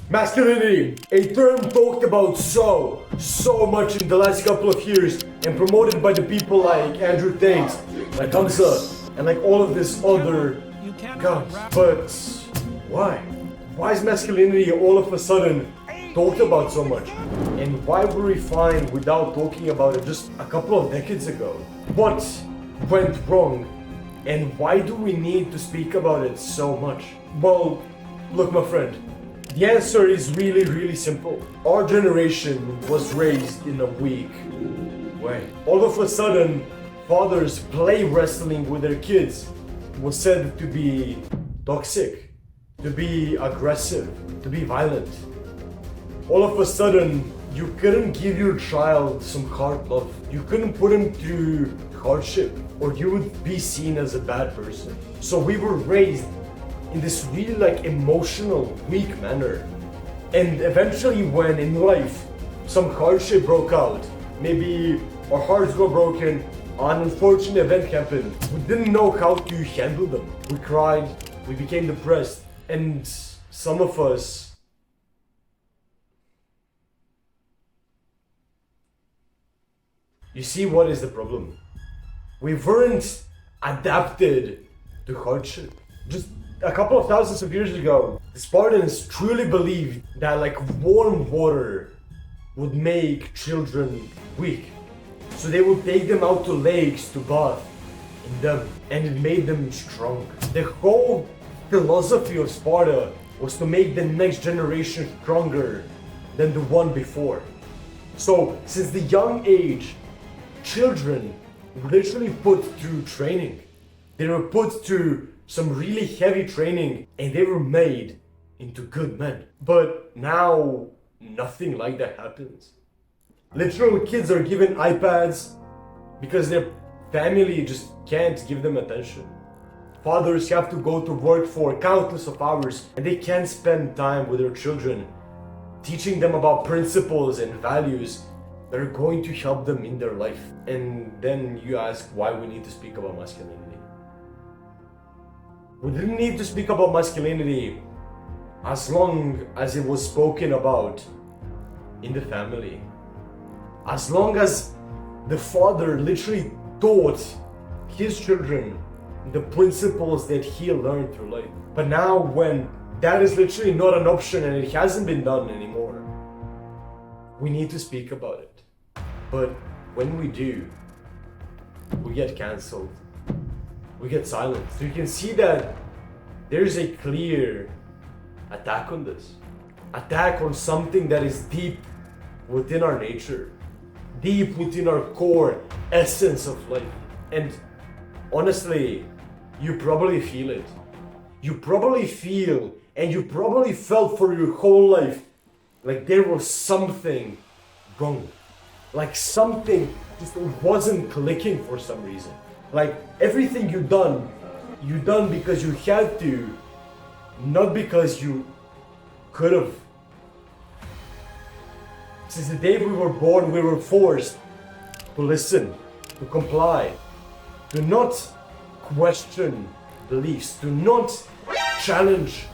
Masculinity, a term talked about so much in the last couple of years and promoted by the people like Andrew Tate, like Hamza, and like all of this other guys. But why? Why is masculinity all of a sudden talked about so much? And why were we fine without talking about it just a couple of decades ago? What went wrong? And why do we need to speak about it so much? Well, look my friend, the answer is really simple. Our generation was raised in a weak way. All of a sudden, fathers play wrestling with their kids was said to be toxic, to be aggressive, to be violent. All of a sudden, you couldn't give your child some hard love. You couldn't put him through hardship, or you would be seen as a bad person. So we were raised in this really emotional, weak manner. And eventually when in life some hardship broke out, maybe our hearts got broken, an unfortunate event happened, we didn't know how to handle them. We cried, we became depressed, and some of us you see what is the problem? We weren't adapted to hardship. Just a couple of thousands of years ago, the Spartans truly believed that warm water would make children weak. So they would take them out to lakes to bath in them, and it made them strong. The whole philosophy of Sparta was to make the next generation stronger than the one before. So since the young age, children were literally put through training. They were put through some really heavy training and they were made into good men. But now, nothing like that happens. Literal kids are given iPads because their family just can't give them attention. Fathers have to go to work for countless of hours and they can't spend time with their children, teaching them about principles and values that are going to help them in their life. And then you ask why we need to speak about masculinity. We didn't need to speak about masculinity as long as it was spoken about in the family. As long as the father literally taught his children the principles that he learned through life. But now when that is literally not an option and it hasn't been done anymore, we need to speak about it. But when we do, we get cancelled. We get silenced. So you can see that there's a clear attack on this. Attack on something that is deep within our nature. Deep within our core essence of life. And honestly, you probably feel it. You probably feel and you probably felt for your whole life like there was something wrong. Like something just wasn't clicking for some reason. Like everything you done because you had to, not because you could have. Since the day we were born, we were forced to listen, to comply, to not question beliefs, to not challenge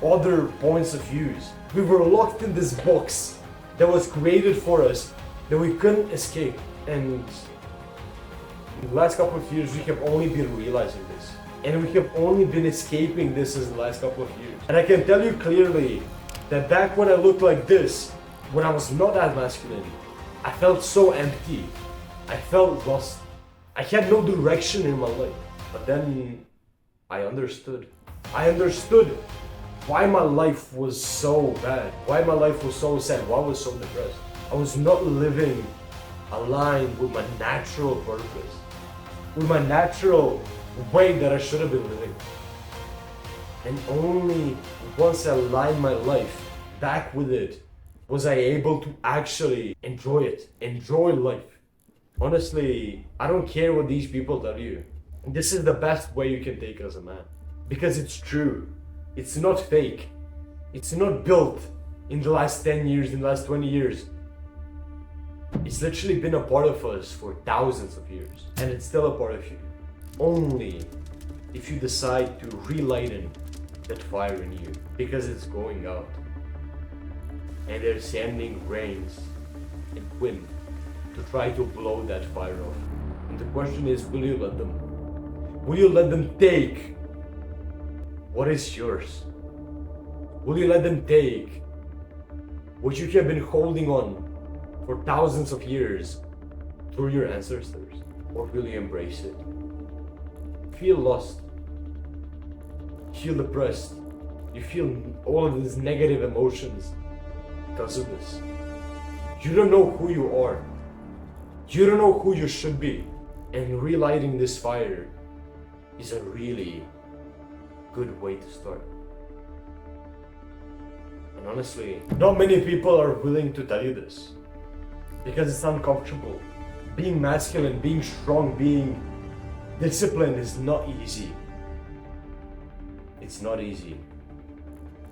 other points of views. We were locked in this box that was created for us that we couldn't escape. And in the last couple of years, we have only been realizing this. And we have only been escaping this in the last couple of years. And I can tell you clearly that back when I looked like this, when I was not that masculine, I felt so empty. I felt lost. I had no direction in my life. But then I understood. I understood why my life was so bad, why my life was so sad, why I was so depressed. I was not living aligned with my natural purpose, with my natural way that I should have been living. And only once I aligned my life back with it, was I able to actually enjoy it, enjoy life. Honestly, I don't care what these people tell you. This is the best way you can take it as a man. Because it's true. It's not fake. It's not built in the last 10 years, in the last 20 years. It's literally been a part of us for thousands of years. And it's still a part of you. Only if you decide to relighten that fire in you. Because it's going out. and they're sending rains and wind to try to blow that fire off. And the question is, will you let them? Will you let them take what is yours? Will you let them take what you have been holding on for thousands of years through your ancestors? Or will you embrace it? Feel lost, feel depressed, you feel all of these negative emotions because of this. You don't know who you are. You don't know who you should be. And relighting this fire is a really good way to start. And honestly, not many people are willing to tell you this because it's uncomfortable. Being masculine, being strong, being disciplined is not easy. It's not easy.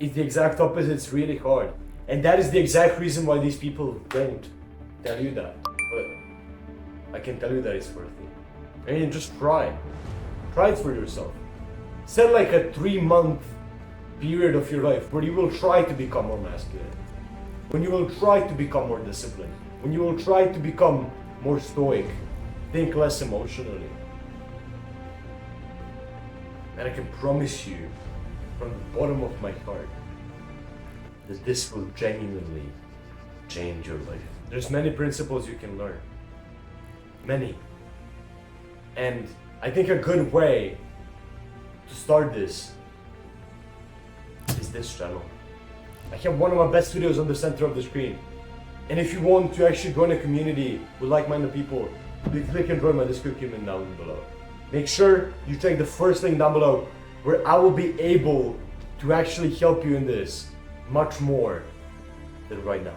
It's the exact opposite, it's really hard. And that is the exact reason why these people don't tell you that. But I can tell you that it's worth it. And just try. Try it for yourself. Set like a 3-month period of your life where you will try to become more masculine. When you will try to become more disciplined. When you will try to become more stoic. Think less emotionally. And I can promise you from the bottom of my heart that this will genuinely change your life. There's many principles you can learn. Many. And I think a good way to start this is this channel. I have one of my best videos on the center of the screen. And if you want to actually join a community with like-minded people, you click and join my description down below. Make sure you check the first link down below where I will be able to actually help you in this much more than right now.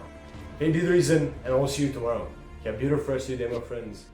Okay, be the reason, and I'll see you tomorrow. Have a beautiful rest of your day, my friends.